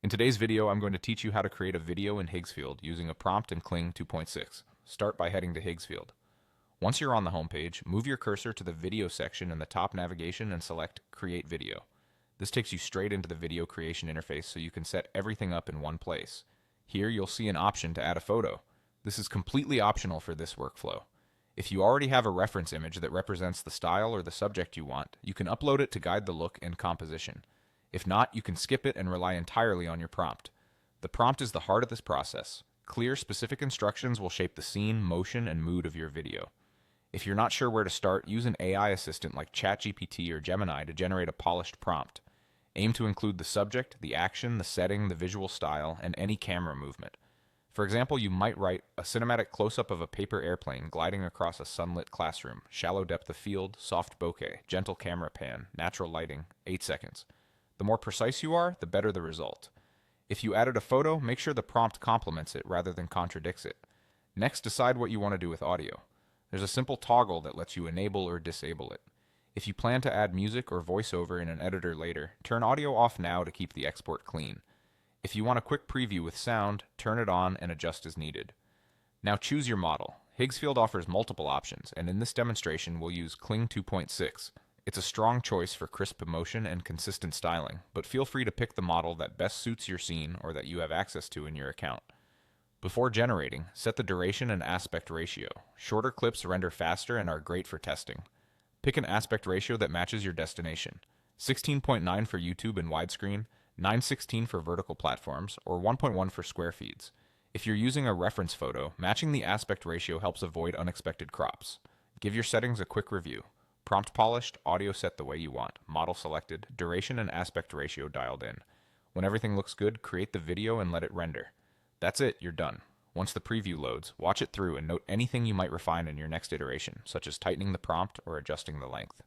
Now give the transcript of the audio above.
In today's video, I'm going to teach you how to create a video in Higgsfield using a prompt in Kling 2.6. Start by heading to Higgsfield. Once you're on the homepage, move your cursor to the video section in the top navigation and select Create Video. This takes you straight into the video creation interface so you can set everything up in one place. Here you'll see an option to add a photo. This is completely optional for this workflow. If you already have a reference image that represents the style or the subject you want, you can upload it to guide the look and composition. If not, you can skip it and rely entirely on your prompt. The prompt is the heart of this process. Clear, specific instructions will shape the scene, motion, and mood of your video. If you're not sure where to start, use an AI assistant like ChatGPT or Gemini to generate a polished prompt. Aim to include the subject, the action, the setting, the visual style, and any camera movement. For example, you might write a cinematic close-up of a paper airplane gliding across a sunlit classroom, shallow depth of field, soft bokeh, gentle camera pan, natural lighting, 8 seconds. The more precise you are, the better the result. If you added a photo, make sure the prompt complements it rather than contradicts it. Next, decide what you want to do with audio. There's a simple toggle that lets you enable or disable it. If you plan to add music or voiceover in an editor later, turn audio off now to keep the export clean. If you want a quick preview with sound, turn it on and adjust as needed. Now choose your model. Higgsfield offers multiple options, and in this demonstration we'll use Kling 2.6. It's a strong choice for crisp emotion and consistent styling, but feel free to pick the model that best suits your scene or that you have access to in your account. Before generating, set the duration and aspect ratio. Shorter clips render faster and are great for testing. Pick an aspect ratio that matches your destination. 16.9 for YouTube and widescreen, 9:16 for vertical platforms, or 1.1 for square feeds. If you're using a reference photo, matching the aspect ratio helps avoid unexpected crops. Give your settings a quick review. Prompt polished, audio set the way you want, model selected, duration and aspect ratio dialed in. When everything looks good, create the video and let it render. That's it, you're done. Once the preview loads, watch it through and note anything you might refine in your next iteration, such as tightening the prompt or adjusting the length.